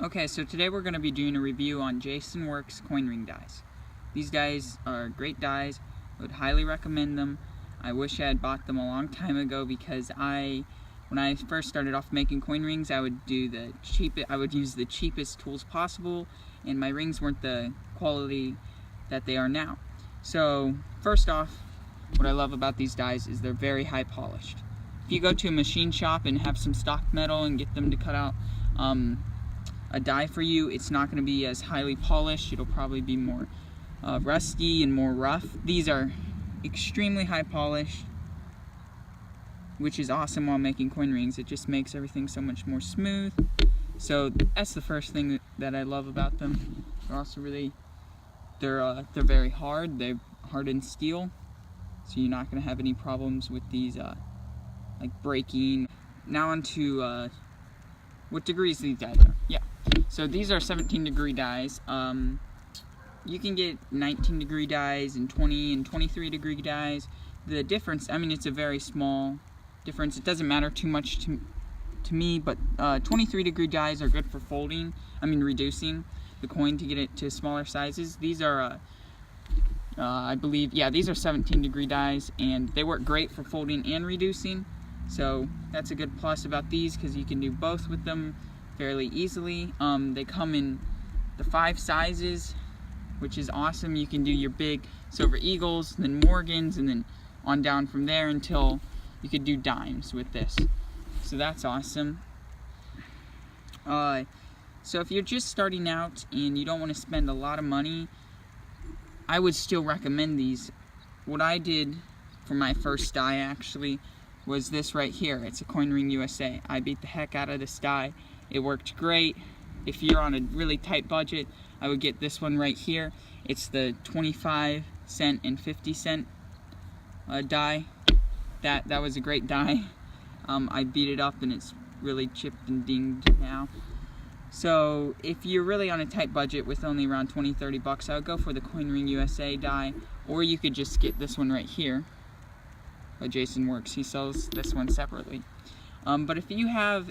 Okay, so today we're going to be doing a review on Jason Works coin ring dies. These dies are great dies. I would highly recommend them. I wish I had bought them a long time ago because when I first started off making coin rings, I would use the cheapest tools possible, and my rings weren't the quality that they are now. So first off, what I love about these dies is they're very high polished. If you go to a machine shop and have some stock metal and get them to cut out a die for you, it's not going to be as highly polished. It'll probably be more rusty and more rough. These are extremely high polished, which is awesome while making coin rings. It just makes everything so much more smooth. So that's the first thing that I love about them. They're also they're very hard. They're hardened steel, so you're not going to have any problems with these like breaking. Now on to what degrees these dies are. Yeah, so these are 17-degree dies. You can get 19-degree dies and 20 and 23-degree dies. The difference, I mean, it's a very small difference. It doesn't matter too much to me, but 23-degree dies are good for reducing the coin to get it to smaller sizes. These are, I believe, yeah, these are 17-degree dies, and they work great for folding and reducing. So that's a good plus about these, because you can do both with them fairly easily. They come in the 5 sizes, which is awesome. You can do your big silver eagles, then Morgans, and then on down from there until you could do dimes with this. So that's awesome. So if you're just starting out and you don't want to spend a lot of money, I would still recommend these. What I did for my first die actually was this right here. It's a Coin Ring USA. I beat the heck out of this die. It worked great. If you're on a really tight budget, I would get this one right here. It's the 25-cent and 50-cent die. That was a great die. I beat it up and it's really chipped and dinged now. So if you're really on a tight budget with only around $20-30 bucks, I would go for the Coin Ring USA die, or you could just get this one right here. Jason Works, he sells this one separately. But if you have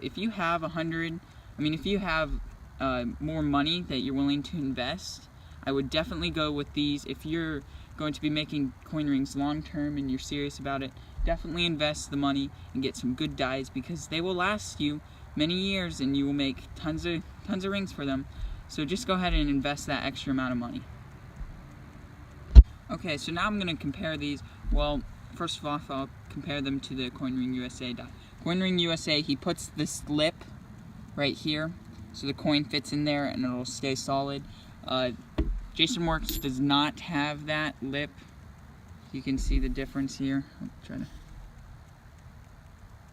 more money that you're willing to invest, I would definitely go with these. If you're going to be making coin rings long term and you're serious about it, definitely invest the money and get some good dies, because they will last you many years and you will make tons of rings for them. So just go ahead and invest that extra amount of money. Okay, so now I'm going to compare these. Well, first of all, I'll compare them to the Coin Ring USA die. Coin Ring USA, he puts this lip right here, so the coin fits in there and it'll stay solid. Jason Works does not have that lip. You can see the difference here. You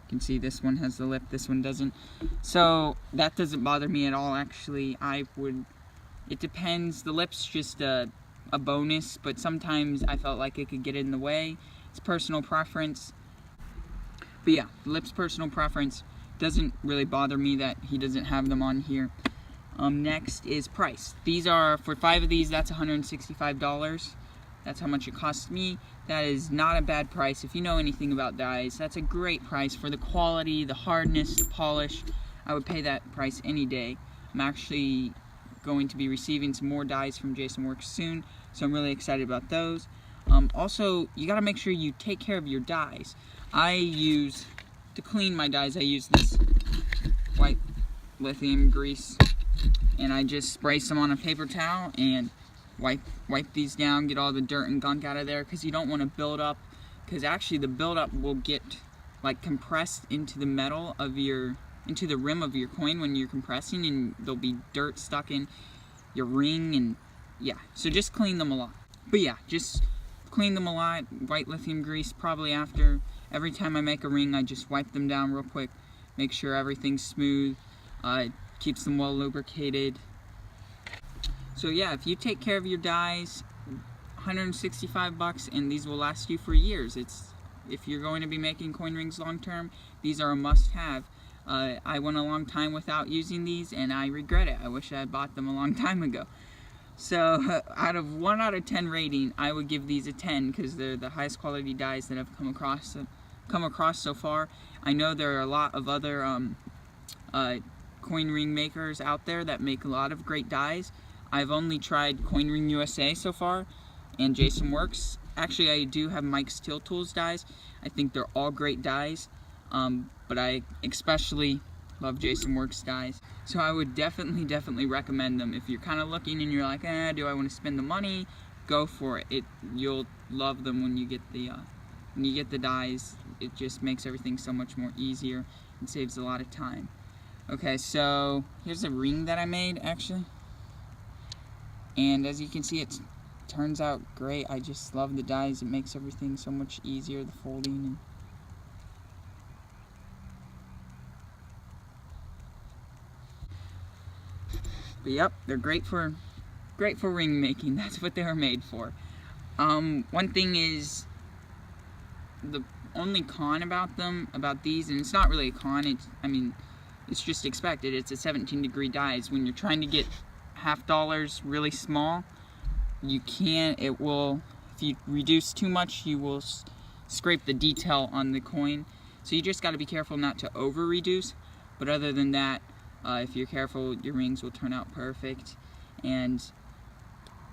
can see this one has the lip, this one doesn't. So that doesn't bother me at all, actually. It depends. The lip's just a bonus, but sometimes I felt like it could get in the way. It's personal preference. But yeah, the lip's personal preference. Doesn't really bother me that he doesn't have them on here. Next is price. These are, for 5 of these, that's $165. That's how much it cost me. That is not a bad price. If you know anything about dies, that's a great price for the quality, the hardness, the polish. I would pay that price any day. I'm actually going to be receiving some more dies from Jason Works soon, so I'm really excited about those. Also, you gotta make sure you take care of your dies. To clean my dies, I use this white lithium grease, and I just spray some on a paper towel and wipe these down, get all the dirt and gunk out of there, because you don't want to build up, because actually the buildup will get like compressed into the metal of into the rim of your coin when you're compressing, and there'll be dirt stuck in your ring, and yeah, so just clean them a lot. But yeah, just clean them a lot. White lithium grease, probably after every time I make a ring, I just wipe them down real quick, make sure everything's smooth, keeps them well lubricated. So yeah, if you take care of your dies, $165, and these will last you for years. If you're going to be making coin rings long term, these are a must-have. I went a long time without using these, and I regret it. I wish I had bought them a long time ago. So out of 1 out of 10 rating, I would give these a 10, because they're the highest quality dies that I've come across so far. I know there are a lot of other coin ring makers out there that make a lot of great dies. I've only tried Coin Ring USA so far and Jason Works. Actually, I do have Mike Steel Tools dies. I think they're all great dies, but I especially love Jason Works dies. So I would definitely recommend them. If you're kind of looking and you're like, do I want to spend the money? Go for it. You'll love them when you get the dies. It just makes everything so much more easier and saves a lot of time. Okay, so here's a ring that I made actually. And as you can see, it turns out great. I just love the dies. It makes everything so much easier, the folding. But yep, they're great for ring making. That's what they were made for. One thing is, the only con about these, and it's not really a con, it's just expected. It's a 17-degree dies. When you're trying to get $half really small, if you reduce too much, you will scrape the detail on the coin. So you just got to be careful not to over reduce. But other than that, if you're careful, your rings will turn out perfect. And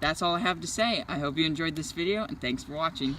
that's all I have to say. I hope you enjoyed this video, and thanks for watching.